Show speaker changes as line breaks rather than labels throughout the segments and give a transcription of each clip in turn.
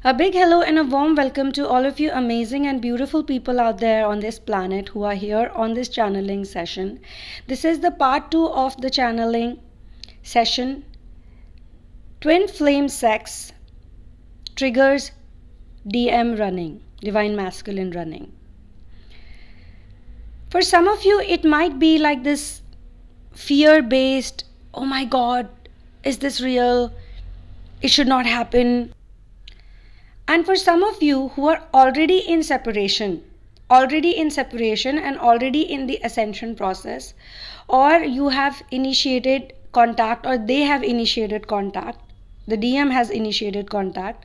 A big hello and a warm welcome to all of you amazing and beautiful people out there on this planet who are here on this channeling session. This is the part 2 of the channeling session. Twin flame sex triggers DM running, divine masculine running. For some of you, it might be like this fear based, oh my god, is this real? It should not happen. And for some of you who are already in separation and already in the ascension process, or you have initiated contact or they have initiated contact, the DM has initiated contact,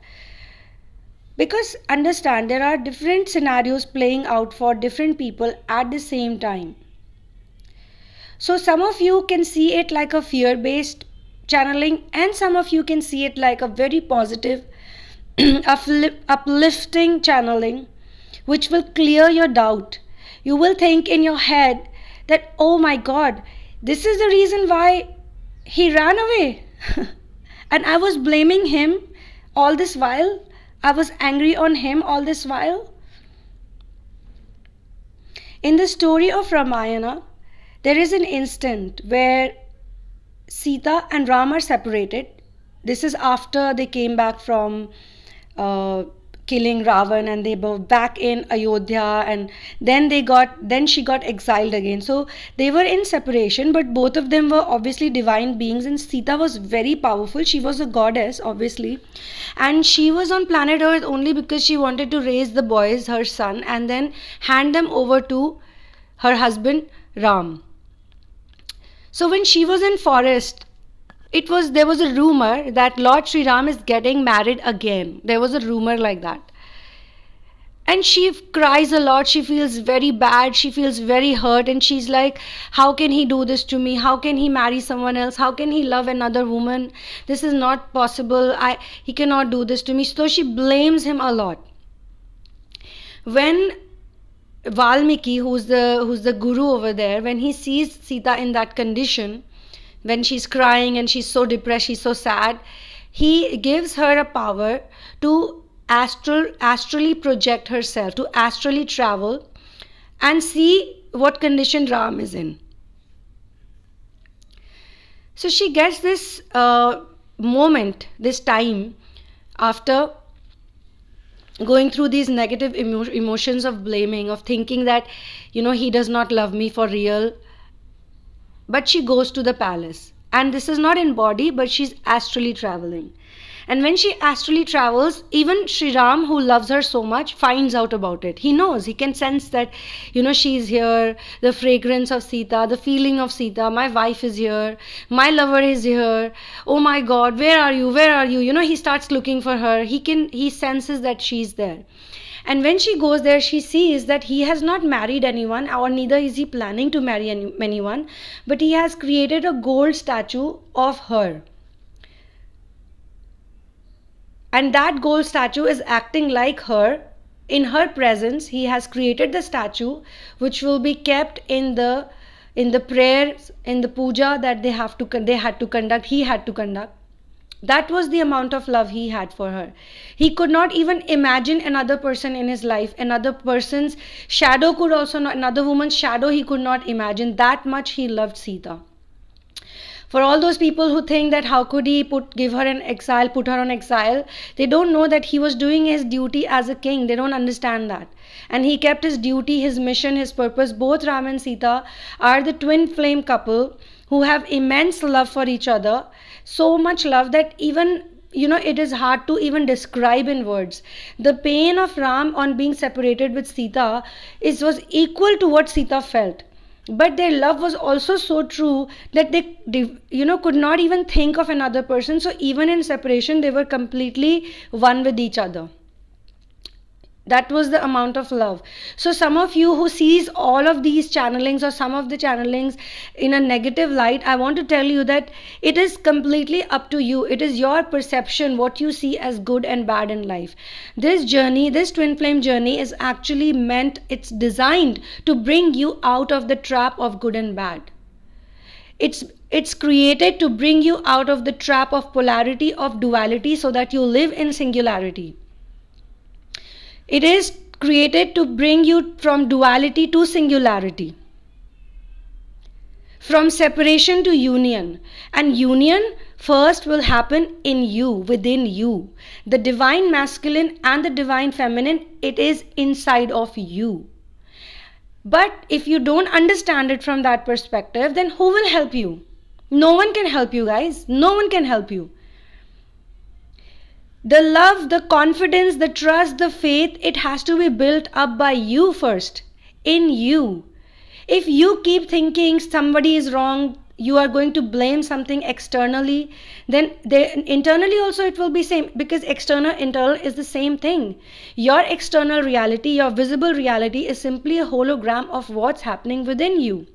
because understand there are different scenarios playing out for different people at the same time. So some of you can see it like a fear-based channeling, and some of you can see it like a very positive uplifting channeling, which will clear your doubt. You will think in your head that, oh my god, this is the reason why he ran away. And I was blaming him all this while. I was angry on him all this while. In the story of Ramayana, there is an instant where Sita and Ram are separated. This is after they came back from killing Ravan, and they were back in Ayodhya, and then she got exiled again. So they were in separation, but both of them were obviously divine beings, and Sita was very powerful. She was a goddess, obviously, and she was on planet Earth only because she wanted to raise the boys, her son, and then hand them over to her husband Ram. So when she was in forest, there was a rumor that Lord Sri Ram is getting married again. There was a rumor like that. And she cries a lot. She feels very bad. She feels very hurt. And she's like, how can he do this to me? How can he marry someone else? How can he love another woman? This is not possible. He cannot do this to me. So she blames him a lot. When Valmiki, who's the guru over there, when he sees Sita in that condition, when she's crying and she's so depressed, she's so sad, he gives her a power to astrally project herself, to astrally travel and see what condition Ram is in. So she gets this moment, this time, after going through these negative emotions of blaming, of thinking that, he does not love me for real. But she goes to the palace, and this is not in body, but she's astrally traveling. And when she astrally travels, even Sri Ram, who loves her so much, finds out about it. He knows, he can sense that, she's here, the fragrance of Sita, the feeling of Sita, my wife is here, my lover is here, oh my god, where are you, he starts looking for her, he senses that she's there. And when she goes there, she sees that he has not married anyone, or neither is he planning to marry anyone, but he has created a gold statue of her. And that gold statue is acting like her. In her presence, he has created the statue, which will be kept in the prayers, in the puja that he had to conduct. That was the amount of love he had for her. He could not even imagine another person in his life. Another person's shadow could also not, another woman's shadow he could not imagine. That much he loved Sita. For all those people who think that how could he put her on exile, they don't know that he was doing his duty as a king. They don't understand that. And he kept his duty, his mission, his purpose. Both Ram and Sita are the twin flame couple who have immense love for each other. So much love that even, it is hard to even describe in words. The pain of Ram on being separated with Sita was equal to what Sita felt. But their love was also so true that they could not even think of another person. So even in separation, they were completely one with each other. That was the amount of love. So some of you who sees all of these channelings or some of the channelings in a negative light, I want to tell you that it is completely up to you. It is your perception, what you see as good and bad in life. This journey, this twin flame journey is actually it's designed to bring you out of the trap of good and bad. It's created to bring you out of the trap of polarity, of duality, so that you live in singularity. It is created to bring you from duality to singularity, from separation to union. And union first will happen in you, within you. The divine masculine and the divine feminine, it is inside of you. But if you don't understand it from that perspective, then who will help you? No one can help you, guys. No one can help you. The love, the confidence, the trust, the faith, it has to be built up by you first, in you. If you keep thinking somebody is wrong, you are going to blame something externally, then internally also it will be same, because external internal is the same thing. Your external reality, your visible reality, is simply a hologram of what's happening within you.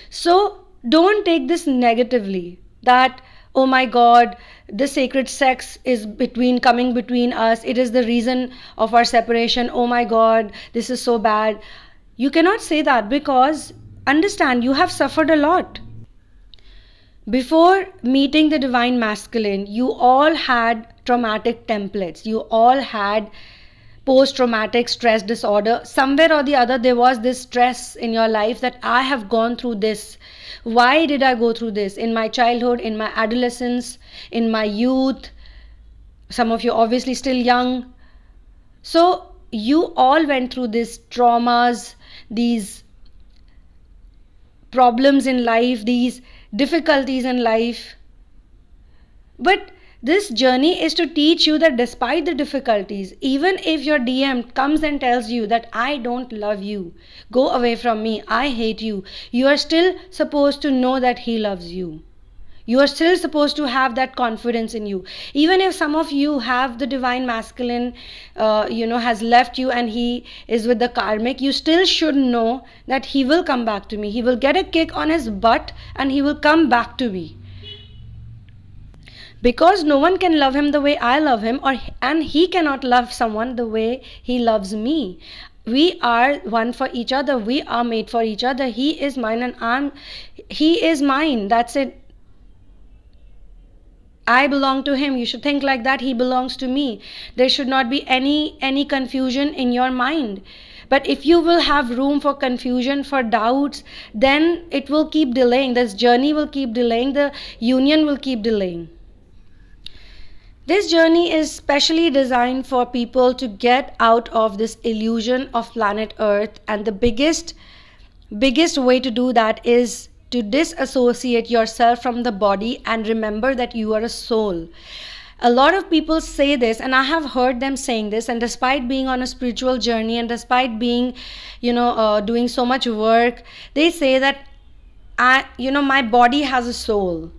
So don't take this negatively, that oh my god, the sacred sex is coming between us, it is the reason of our separation, oh my god, this is so bad. You cannot say that, because understand, you have suffered a lot. Before meeting the divine masculine, you all had traumatic templates. You all had post-traumatic stress disorder. Somewhere or the other, there was this stress in your life that I have gone through this. Why did I go through this? In my childhood, in my adolescence, in my youth. Some of you obviously still young. So you all went through these traumas, these problems in life, these difficulties in life. But this journey is to teach you that despite the difficulties, even if your DM comes and tells you that I don't love you, go away from me, I hate you, you are still supposed to know that he loves you. You are still supposed to have that confidence in you. Even if some of you have the divine masculine, has left you and he is with the karmic, you still should know that he will come back to me. He will get a kick on his butt and he will come back to me. Because no one can love him the way I love him, and he cannot love someone the way he loves me. We are one for each other. We are made for each other. He is mine and he is mine. That's it. I belong to him. You should think like that. He belongs to me. There should not be any confusion in your mind. But if you will have room for confusion, for doubts, then it will keep delaying. This journey will keep delaying. The union will keep delaying. This journey is specially designed for people to get out of this illusion of planet Earth, and the biggest way to do that is to disassociate yourself from the body and remember that you are a soul. A lot of people say this, and I have heard them saying this, and despite being on a spiritual journey and despite being, doing so much work, they say that my body has a soul.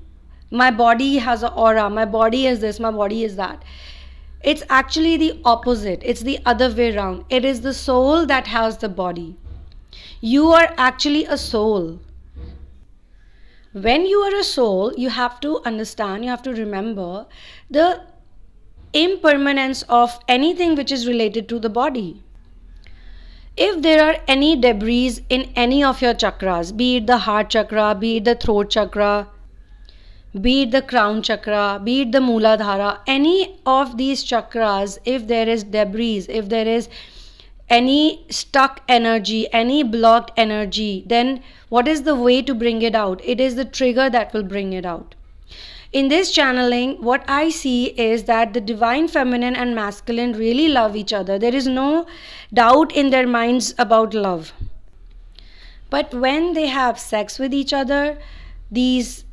My body has an aura, my body is this, my body is that. It's actually the opposite. It's the other way around. It is the soul that has the body. You are actually a soul. When you are a soul, you have to understand, you have to remember the impermanence of anything which is related to the body. If there are any debris in any of your chakras, be it the heart chakra, be it the throat chakra, be it the crown chakra, be it the Mooladhara, any of these chakras, if there is debris, if there is any stuck energy, any blocked energy, then what is the way to bring it out? It is the trigger that will bring it out. In this channeling, what I see is that the divine feminine and masculine really love each other. There is no doubt in their minds about love. But when they have sex with each other, these